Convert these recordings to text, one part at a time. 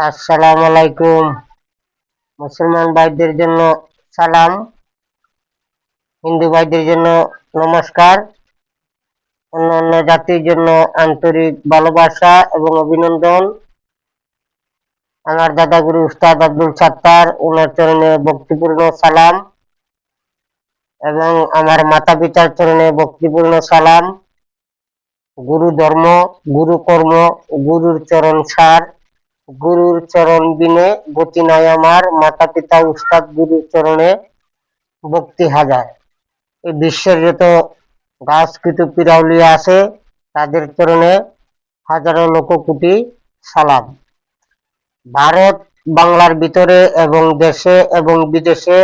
আসসালামু আলাইকুম। মুসলমান ভাইদের জন্য সালাম, হিন্দু ভাইদের জন্য নমস্কার, অন্যান্য জাতির জন্য আন্তরিক ভালোবাসা এবং অভিনন্দন। আমার দাদাগুরু উস্তাদ আব্দুল সাত্তার ওনার চরণে ভক্তিপূর্ণ সালাম এবং আমার মাতা পিতার চরণে ভক্তিপূর্ণ সালাম। গুরু ধর্ম, গুরু কর্ম, গুরুর চরণ সার, গুরুর চরণ বিনে গতি নাই আমার, মাতা পিতা উস্তাদ গুরুর চরণে ভক্তি হাজার। এই বিশ্বের যত গাছকৃত পিরাউলিয়া আছে তাদের চরণে হাজারো লক্ষ কোটি সালাম। ভারত বাংলার ভিতরে এবং দেশে এবং বিদেশে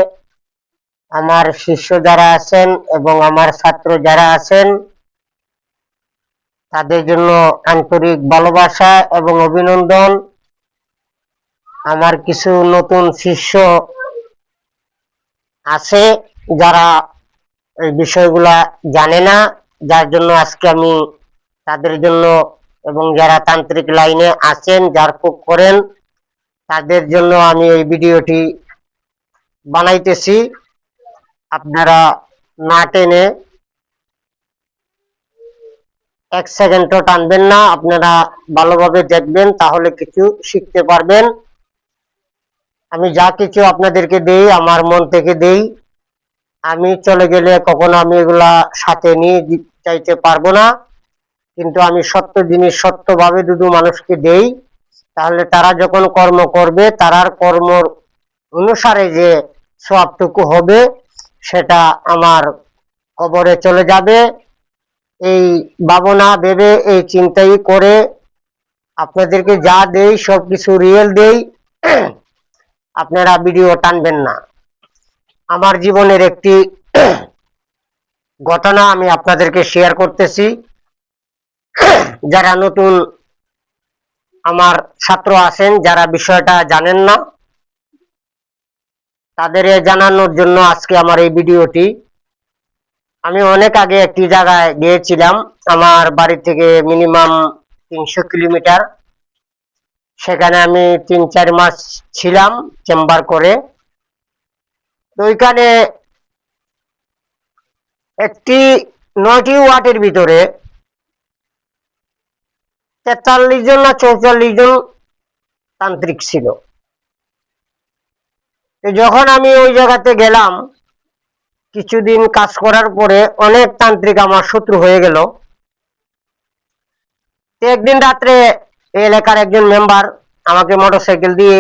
আমার শিষ্য যারা আছেন এবং আমার ছাত্র যারা আছেন তাদের জন্য আন্তরিক ভালোবাসা এবং অভিনন্দন। আমার কিছু নতুন শিষ্য আছে যারা এই বিষয়গুলা জানে না, যার জন্য আজকে আমি তাদের জন্য এবং যারা তান্ত্রিক লাইনে আছেন ঝাড়ফুঁক করেন তাদের জন্য আমি এই ভিডিওটি বানাইতেছি। আপনারা না টেনে এক সেকেন্ডও টানবেন না, আপনারা ভালোভাবে দেখবেন, তাহলে কিছু শিখতে পারবেন। আমি যা কিছু আপনাদেরকে দেই আমার মন থেকে দেই। আমি চলে গেলে কখনো আমি এগুলা সাথে নিয়ে চাইতে পারবো না, কিন্তু আমি সত্য জিনিস সত্যভাবে দুদু মানুষকে দেই। তাহলে তারা যখন কর্ম করবে তারার কর্ম অনুসারে যে সবটুকু হবে সেটা আমার কবরে চলে যাবে। এই ভাবনা ভেবে এই চিন্তাই করে আপনাদেরকে যা দেই সবকিছু রিয়েল দেই, আপনারা ভিডিও টানবেন না। আমার জীবনের একটি ঘটনা আমি আপনাদেরকে শেয়ার করতেছি। যারা নতুন আমার ছাত্র আছেন যারা বিষয়টা জানেন না তাদের জানানোর জন্য আজকে আমার এই ভিডিওটি। আমি অনেক আগে একটি জায়গায় গিয়েছিলাম, আমার বাড়ি থেকে মিনিমাম 300 কিলোমিটার। সেখানে আমি 3-4 মাস ছিলাম চেম্বার করে। তো ওইখানে একটি 9টি ওয়ার্ডের ভিতরে 43 জন না 44 জন তান্ত্রিক ছিল। যখন আমি ওই জায়গাতে গেলাম কিছুদিন কাজ করার পরে অনেক তান্ত্রিক আমার শত্রু হয়ে গেল। একদিন রাত্রে এই এলাকার একজন মেম্বার আমাকে মোটরসাইকেল দিয়ে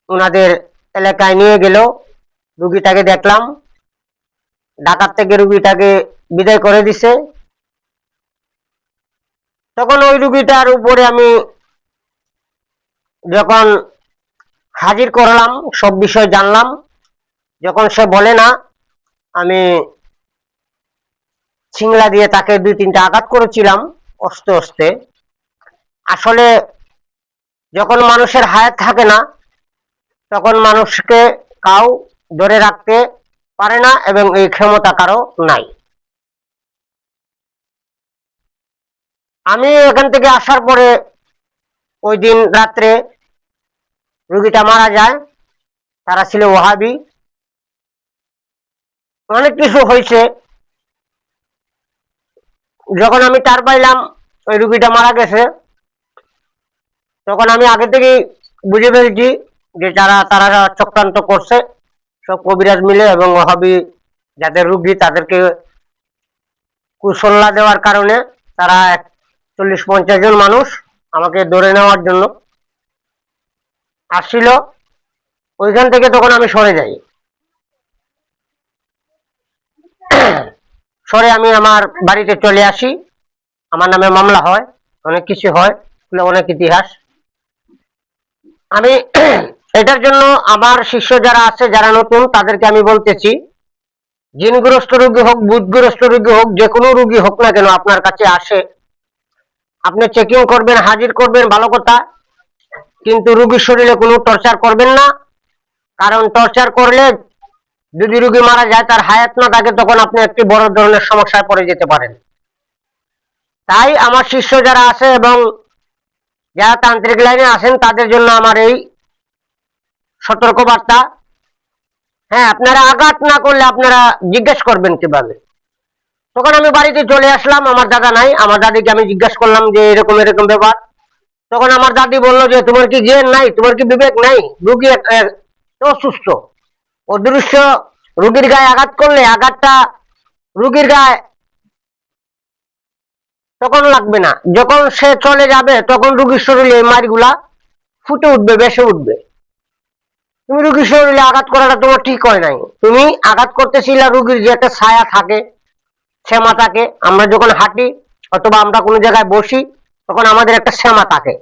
ওনাদের এলাকায় নিয়ে গেল। রুগীটাকে দেখলাম, ঢাকার থেকে রুগীটাকে বিদায় করে দিছে। তখন ওই রুগীটার উপরে আমি যখন হাজির করলাম সব বিষয় জানলাম। যখন সে বলে না, আমি ছিংলা দিয়ে তাকে 2-3টা আঘাত করেছিলাম অস্তে অস্তে। আসলে যখন মানুষের হায়াত থাকে না তখন মানুষকে কাউ ধরে রাখতে পারে না এবং এই ক্ষমতা কারো নাই। আমি এখান থেকে আসার পরে ওই দিন রাত্রে রুগীটা মারা যায়। তারা ছিল ওহাবি। অনেক কিছু হয়েছে। যখন আমি টার পাইলাম ওই রুগীটা মারা গেছে তখন আমি আগে থেকেই বুঝে ফেলছি যে তারা চক্রান্ত করছে, সব কবিরাজ মিলে এবং ওহাবি যাদের রুগী তাদেরকে কুশল্লা দেওয়ার কারণে তারা 40-50 জন মানুষ আমাকে ধরে নেওয়ার জন্য আসছিল। ওইখান থেকে তখন আমি সরে যাই। সরে আমি আমার বাড়িতে চলে আসি। আমার নামে মামলা হয়, অনেক কিছু হয়, অনেক ইতিহাস। আমি এটার জন্য আমার শিষ্য যারা আছে যারা নতুন তাদেরকে আমি বলতেছি, জিনগ্রস্ত রোগী হোক ভূতগ্রস্ত রোগী হোক যে কোনো রোগী হোক না কেন আপনার কাছে আসে, আপনি চেকিং করবেন, হাজির করবেন, ভালো কথা, কিন্তু রোগীর শরীরে কোনো টর্চার করবেন না। কারণ টর্চার করলে যদি রোগী মারা যায় তার হায়াত না থাকে তখন আপনি একটি বড় ধরনের সমস্যায় পড়ে যেতে পারেন। তাই আমার শিষ্য যারা আছে এবং যারা তান্ত্রিক লাইনে আসেন তাদের জন্য আমার এই সতর্কবার্তা। হ্যাঁ, আপনারা আঘাত না করলে আপনারা জিজ্ঞেস করবেন কিভাবে। তখন আমি বাড়িতে চলে আসলাম, আমার দাদা নাই। আমার দাদিকে আমি জিজ্ঞাসা করলাম যে এরকম এরকম ব্যাপার। তখন আমার দাদি বললো যে তোমার কি জ্ঞান নাই, তোমার কি বিবেক নাই? রুগী অসুস্থ, অদৃশ্য রুগীর গায়ে আঘাত করলে আঘাতটা রুগীর গায়ে তখন লাগবে না, যখন সে চলে যাবে তখন রুগীর শরীরে এই মারগুলা ফুটে উঠবে, বেসে উঠবে। তুমি রুগীর শরীরে আঘাত করাটা তোমার ঠিক হয় নাই। তুমি আঘাত করতেছিলে রুগীর যে একটা ছায়া থাকে, শ্যামা থাকে। আমরা যখন হাঁটি অথবা আমরা কোনো জায়গায় বসি তখন আমাদের একটা শ্যামা থাকে।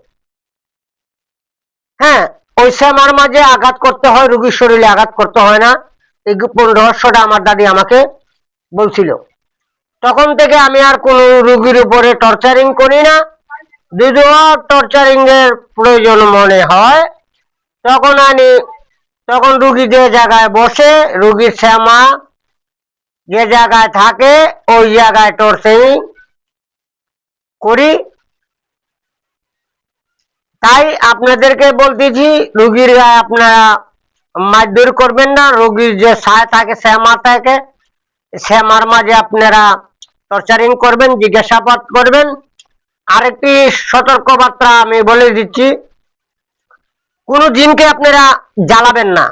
হ্যাঁ, ওই শ্যামার মাঝে আঘাত করতে হয়, রুগীর শরীরে আঘাত করতে হয় না। এই গোপন রহস্যটা আমার দাদি আমাকে বলছিল। তখন থেকে আমি আর কোন রুগীর উপরে টর্চারিং করি না। যদিও টর্চারিং এর প্রয়োজন মনে হয় তখন রুগী যে জায়গায় বসে, রুগীর শ্যামা যে জায়গায় থাকে ওই জায়গায় টর্চারিং করি। তাই আপনাদেরকে বলতেছি, রুগীর গায়ে আপনারা মারধর করবেন না। রুগীর যে ছায়া থাকে, শ্যামা থাকে, শ্যামার মাঝে আপনারা টর্চারিং করবেন, জিজ্ঞাসাবাদ করবেন। আরেকটি সতর্কবার্তা আমি বলে দিচ্ছি, কোন জিনকে আপনারা জ্বালাবেন না।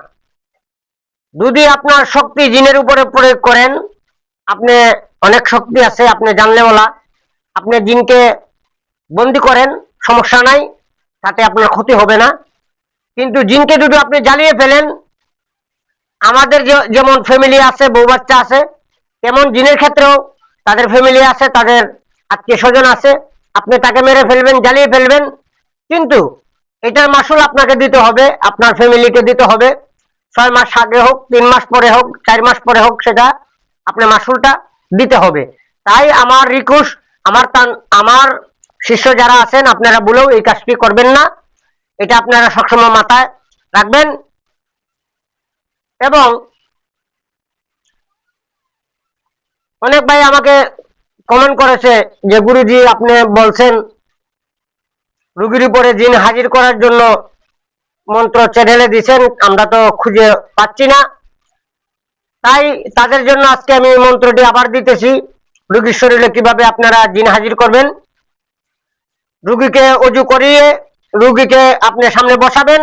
যদি আপনার শক্তি জিনের উপরে প্রয়োগ করেন, আপনি অনেক শক্তি আছে, আপনি জানলে বলা, আপনি জিনকে বন্দি করেন, সমস্যা নাই, তাতে আপনার ক্ষতি হবে না। কিন্তু জিনকে যদি আপনি জ্বালিয়ে ফেলেন, আমাদের যেমন ফ্যামিলি আছে, বউ বাচ্চা আছে, তেমন জিনের ক্ষেত্রেও তাদের ফ্যামিলি আছে, তাদের আত্মীয় স্বজন আছে। আপনি তাকে মেরে ফেলবেন, জ্বালিয়ে ফেলবেন, কিন্তু এটার মাসুল আপনাকে দিতে হবে, আপনার ফ্যামিলিকে দিতে হবে। 6 মাস আগে হোক, 3 মাস পরে হোক, 4 মাস পরে হোক, সেটা আপনার মাসুলটা দিতে হবে। তাই আমার রিকোয়েস্ট, আমার শিষ্য যারা আছেন, আপনারা বলেও এই কাজটি করবেন না। এটা আপনারা সবসময় মাথায় রাখবেন। এবং অনেক ভাই আমাকে কমেন্ট করেছে যে গুরুজি আপনি বলছেন রুগীর উপরে জিন হাজির করার জন্য মন্ত্র চ্যানেলে দিয়েছেন, আমরা তো খুঁজে পাচ্ছি না। তাই তাদের জন্য আজকে আমি মন্ত্রটি আবার দিতেছি, রুগীর শরীরে কিভাবে আপনারা জিন হাজির করবেন। রুগীকে অজু করিয়ে রুগীকে আপনি সামনে বসাবেন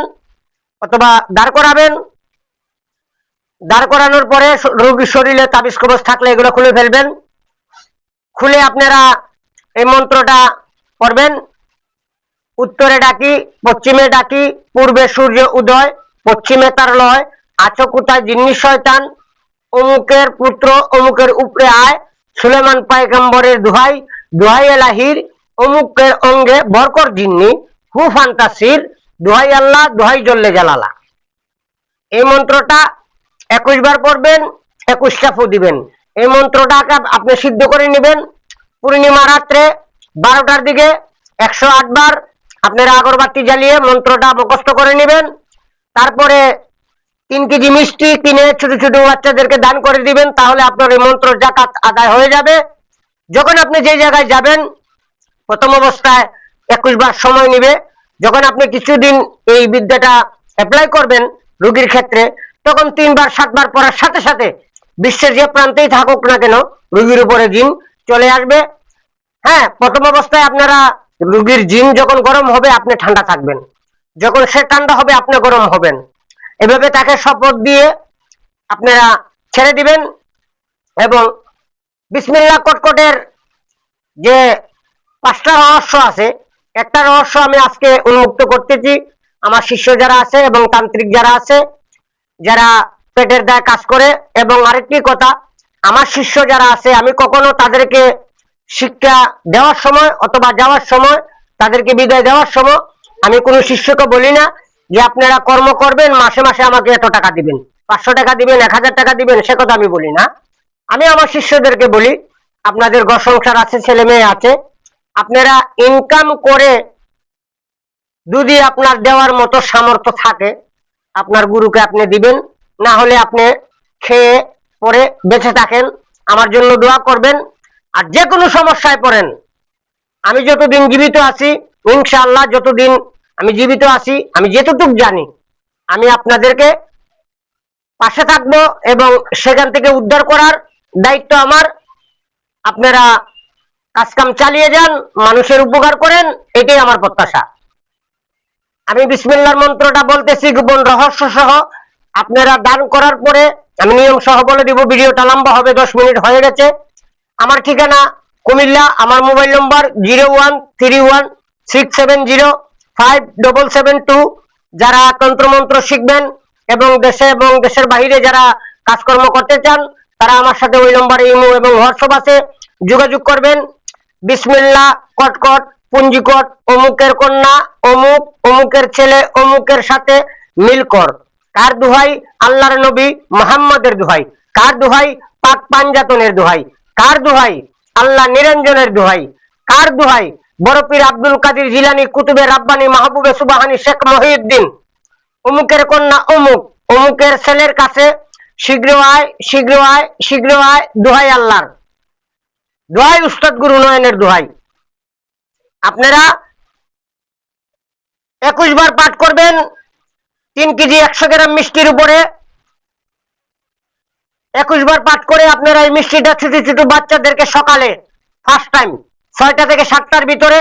অথবা দাঁড় করাবেন। দাঁড় করানোর পরে রোগীর শরীরে তাবিজ কবজ থাকলে এগুলো খুলে ফেলবেন। খুলে আপনারা এই মন্ত্রটা পড়বেন, উত্তরে ডাকি, পশ্চিমে ডাকি, পূর্বে সূর্য উদয়, পশ্চিমে তার লয়, আছো কোথায় জিন্নি শয়তান, অমুকের পুত্র অমুকের উপরে আয়, সুলেমান পায়গম্বরের দোহাই, দোহাই এলাহির, অমুকের অঙ্গে বরকর জিন্নি, হু ফান্তাসির, দোহাই আল্লাহ, দোহাই জল্লে জালালা। এই মন্ত্রটা 21 বার পড়বেন, 21টা ফু দিবেন। এই মন্ত্রটাকে আপনি সিদ্ধ করে নেবেন। পূর্ণিমা রাত্রে 12টার দিকে 108 বার আপনারা আগরবাতি জ্বালিয়ে মন্ত্রটা মুখস্থ করে নেবেন। তারপরে 3 কেজি মিষ্টি কিনে ছোট ছোট বাচ্চাদেরকে দান করে দিবেন, তাহলে আপনার এই মন্ত্র জাকাত আদায় হয়ে যাবে। যখন আপনি যে জায়গায় যাবেন, প্রথম অবস্থায় 21 বার সময় নেবে। যখন আপনি কিছুদিন এই বিদ্যাটা অ্যাপ্লাই করবেন রোগীর ক্ষেত্রে, তখন 3 বার 7 বার পড়ার সাথে সাথে বিশ্বের যে প্রান্তেই থাকুক না কেন রোগীর উপরে জিন চলে আসবে। হ্যাঁ, প্রথম অবস্থায় আপনারা রোগীর জিন যখন গরম হবে আপনি ঠান্ডা থাকবেন, যখন সে ঠান্ডা হবে আপনি গরম হবেন। এভাবে তাকে শপথ দিয়ে আপনারা ছেড়ে দিবেন। এবং বিসমিল্লাহ কটকটের যে 5টা রহস্য আছে, একটা রহস্য আমি আজকে উন্মুক্ত করতেছি। আমার শিষ্য যারা আছে এবং তান্ত্রিক যারা আছে, যারা পেটের দায়ে কাজ করে, এবং আরেকটি কথা, আমার শিষ্য যারা আছে আমি কখনো তাদেরকে শিক্ষা দেওয়ার সময় অথবা যাওয়ার সময়, তাদেরকে বিদায় দেওয়ার সময় আমি কোনো শিষ্যকে বলি না যে আপনারা কর্ম করবেন, মাসে মাসে আমাকে এত টাকা দিবেন, 500 টাকা দিবেন, 1000 টাকা দিবেন, সে কথা আমি বলি না। আমি আমার শিষ্যদেরকে বলি আপনাদের ঘর সংসার আছে, ছেলে মেয়ে আছে, আপনারা ইনকাম করে যদি আপনার দেওয়ার মতো সামর্থ্য থাকে আপনার গুরুকে আপনি দিবেন, না হলে আপনি খেয়ে পরে বেঁচে থাকেন, আমার জন্য দোয়া করবেন। আর যে কোনো সমস্যায় পড়েন, আমি যতদিন জীবিত আছি ইনশাআল্লাহ যতদিন আমি জীবিত আছি, আমি যেতটুকু জানি, আমি আপনাদেরকে পাশে থাকবো এবং সেখান থেকে উদ্ধার করার দায়িত্ব আমার। আপনারা কাজকাম চালিয়ে যান, মানুষের উপকার করেন, এটাই আমার প্রত্যাশা। আমি বিসমিল্লাহর মন্ত্রটা বলতেছি গোপন রহস্য সহ। আপনারা দান করার পরে আমি নিয়ম সহ বলে দিব। ভিডিওটা লম্বা হবে, 10 মিনিট হয়ে গেছে। আমার ঠিকানা কুমিল্লা, আমার মোবাইল নম্বর 013167057772। যারা তন্ত্রমন্ত্র শিখবেন এবং দেশে এবং দেশের বাইরে যারা কাজকর্ম করতে চান, তারা আমার সাথে ওই নম্বরে ইমো এবং হোয়াটসঅ্যাপ আছে, যোগাযোগ করবেন। বিসমিল্লাহ কটকট পুঞ্জিকট, অমুকের কন্যা অমুক, অমুকের ছেলে অমুকের সাথে মিল কর। কার দোহাই? আল্লাহর নবী মুহাম্মদের দোহাই। কার দোহাই? পাক পাঞ্জাতনের দোহাই। কার দোহাই? আল্লাহ নিরঞ্জনের দোহাই। কার দোহাই? বড় পীর আব্দুল কাদের জিলানী, কুতুবে রাব্বানী, মাহবুবে সুবহানী, শেখ মহিউদ্দিন। অমুকের কন্যা অমুক, অমুকের ছেলের কাছে শীঘ্র আয়, শীঘ্র আয়, শীঘ্র আয়। দোহাই আল্লাহর, দোহাই উস্তাদ গুরু নয়নের দোহাই। আপনারা 21 বার পাঠ করবেন 3 কেজি 100 গ্রাম মিষ্টির উপরে। 21 বার পাঠ করে আপনারা এই মিষ্টিটা ছোট ছোট বাচ্চাদেরকে সকালে ফার্স্ট টাইম 6টা থেকে 7টার ভিতরে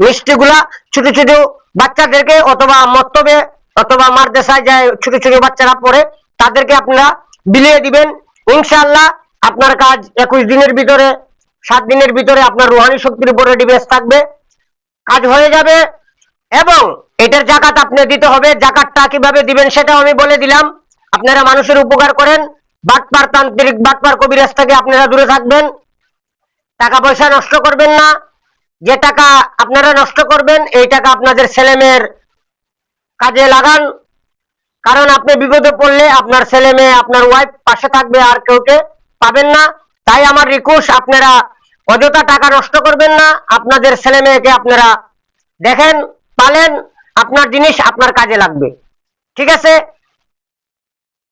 মিষ্টিগুলা ছোট ছোট বাচ্চাদেরকে, অথবা মক্তবে অথবা মাদ্রাসায় যায় ছোট ছোট বাচ্চারা পড়ে, তাদেরকে আপনারা বিলিয়ে দিবেন। ইনশাআল্লাহ আপনার কাজ 21 দিনের ভিতরে, 7 দিনের ভিতরে আপনার রুহানি শক্তির উপরে ডিবেস থাকবে, কাজ হয়ে যাবে। এবং এটার জাকাত আপনি দিতে হবে। জাকাতটা কিভাবে দিবেন সেটাও আমি বলে দিলাম। আপনারা মানুষের উপকার করেন, বাটপার তান্ত্রিক বাটপার কবিরাজ থেকে আপনারা দূরে থাকবেন। টাকা পয়সা নষ্ট করবেন না। যে টাকা আপনারা নষ্ট করবেন, এই টাকা আপনাদের ছেলে মেয়ের কাজে লাগান। কারণ আপনি বিপদে পড়লে আপনার ছেলে মেয়ে, আপনার ওয়াইফ পাশে থাকবে, আর কেউকে পাবেন না। তাই আমার রিকোয়েস্ট, আপনারা অযথা টাকা নষ্ট করবেন না। আপনাদের ছেলে মেয়েকে আপনারা দেখেন, পালেন, আপনার জিনিস আপনার কাজে লাগবে। ঠিক আছে?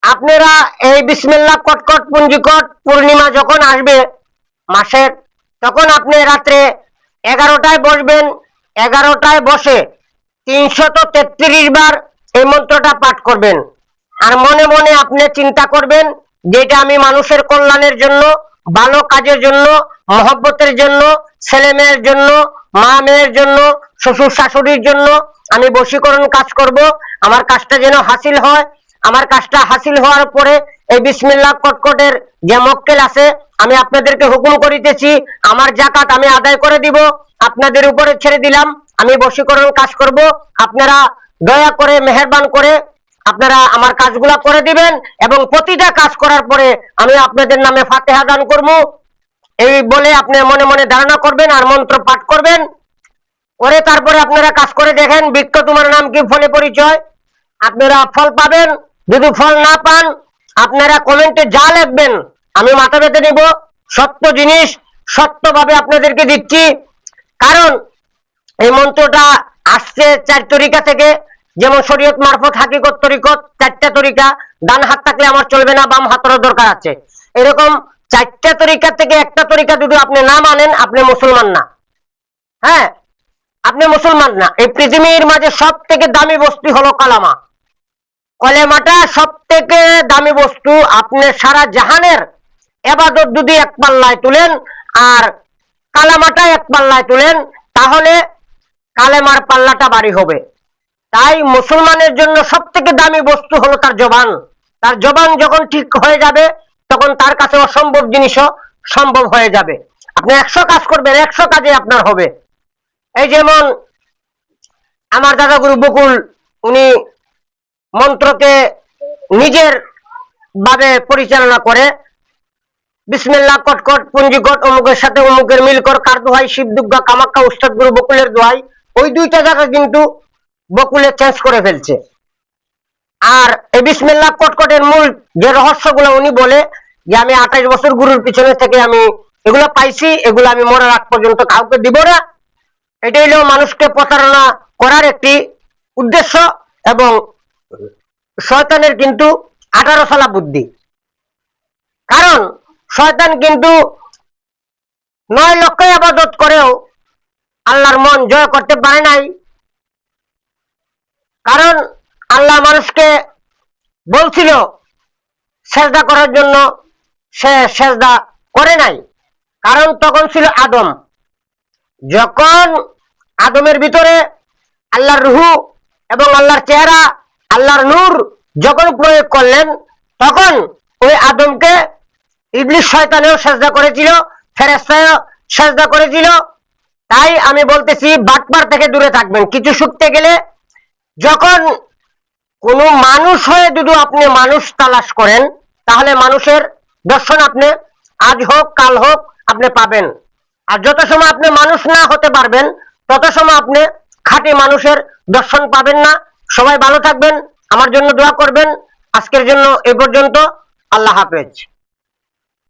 আপনারা এই বিসমিল্লাহ কটকট পুঞ্জিকট পূর্ণিমা যখন আসবে মাসের, তখন আপনি রাত্রে 11টায় বসবেন। 11টায় বসে 333 বার এই মন্ত্রটা পাঠ করবেন। আর মনে মনে আপনি চিন্তা করবেন যেটা আমি মানুষের কল্যাণের জন্য, ভালো কাজের জন্য, মহব্বতের জন্য, ছেলে মেয়ের জন্য, মা মেয়ের জন্য, শ্বশুর শাশুড়ির জন্য আমি বশীকরণ কাজ করব। আমার কাজটা যেন হাসিল হয়। আমার কাজটা হাসিল হওয়ার পরে এই বিসমিল্লাহ কটকটের যে মক্কেল আছে, আমি আপনাদেরকে হুকুম করিতেছি, আমার জাকাত আমি আদায় করে দিব, আপনাদের উপরে ছেড়ে দিলাম। আমি বশীকরণ কাজ করব। আপনারা দয়া করে, মেহেরবান করে আপনারা আমার কাজগুলা করে দিবেন। এবং প্রতিটা কাজ করার পরে আমি আপনাদের নামে ফাতিহা দান করব। এই বলে আপনি মনে মনে ধারণা করবেন আর মন্ত্র পাঠ করবেন। করে তারপরে আপনারা কাজ করে দেখেন। বৃক্ষ তোমার নাম কি, ফলে পরিচয়। আপনারা ফল পাবেন। যদি ফল না পান, আপনারা কমেন্টে যা লিখবেন আমি মাথা পেতে নেব। সত্য জিনিস সত্যভাবে আপনাদেরকে দিচ্ছি। কারণ এই মন্ত্রটা আসছে 4 তরিকা থেকে। যেমন শরীয়ত মারফত, হাকিকত, তরিকত, 4টা তরিকা। ডান হাত থাকলে আমার চলবে না, বাম হাতেরও দরকার আছে। এরকম 4টা তরিকা থেকে একটা তরিকা যদি আপনি না মানেন, আপনি মুসলমান না। হ্যাঁ, আপনি মুসলমান না। এই পৃথিবীর মাঝে সব থেকে দামি বস্তু হলো কালামা। কলেমাটা সব থেকে দামি বস্তু। আপনি সারা জাহানের এবাদত যদি এক পাল্লায় তুলেন আর কালামাটা এক পাল্লায় তুলেন, তাহলে কালেমার পাল্লাটা ভারী হবে। তাই মুসলমানের জন্য সব থেকে দামি বস্তু হলো তার জবান। তার জবান যখন ঠিক হয়ে যাবে, তখন তার কাছে অসম্ভব জিনিসও সম্ভব হয়ে যাবে। আপনি 100 কাজ করবেন, 100 কাজে আপনার হবে। এই যেমন আমার দাদা গুরু বকুল, উনি মন্ত্রকে নিজের ভাবে পরিচালনা করে। বিসমিল্লাহ কটকট পুঞ্জিকট, অমুকের সাথে অমুকের মিল কর। কার দোহাই? শিব দুর্গা কামাখ্যা উস্তাদ গুরু বকুলের দোহাই। ওই 2টা জায়গা কিন্তু বকুলে চেঞ্জ করে ফেলছে। আর এই বিসমিল্লাহ কটকটের মূল যে রহস্যগুলো উনি বলে যে আমি 28 বছর গুরুর পিছনে থেকে আমি এগুলো পাইছি, এগুলো আমি মরার আগ পর্যন্ত কাউকে দিব না। এটাই হলো মানুষকে প্রতারণা করার একটি উদ্দেশ্য। এবং শয়তানের কিন্তু 18 সালা বুদ্ধি। কারণ শয়তান কিন্তু 9 লক্ষ ইবাদত করেও আল্লাহর মন জয় করতে পারে নাই, কারণ আল্লাহ মানুষকে বলছিল সেজদা করার জন্য, সে সেজদা করে নাই, কারণ তখন ছিল আদম। যখন আদমের ভিতরে আল্লাহর রুহু এবং আল্লাহর চেহারা, আল্লাহর নূর যখন প্রয়োগ করলেন, তখন ওই আদমকে ইবলিস শয়তানেও সেজদা করেছিল, ফেরেশতাও সেজদা করেছিল। তাই আমি বলতেছি বাটপার থেকে দূরে থাকবেন। কিছু শিখতে গেলে যখন কোনো মানুষ হয়ে যদি আপনি মানুষ তালাশ করেন, তাহলে মানুষের দর্শন আপনি আজ হোক কাল হোক আপনি পাবেন। আর যত সময় আপনি মানুষ না হতে পারবেন, তত সময় আপনি খাঁটি মানুষের দর্শন পাবেন না। সবাই ভালো থাকবেন, আমার জন্য দোয়া করবেন। আজকের জন্য এ পর্যন্ত। আল্লাহ হাফেজ।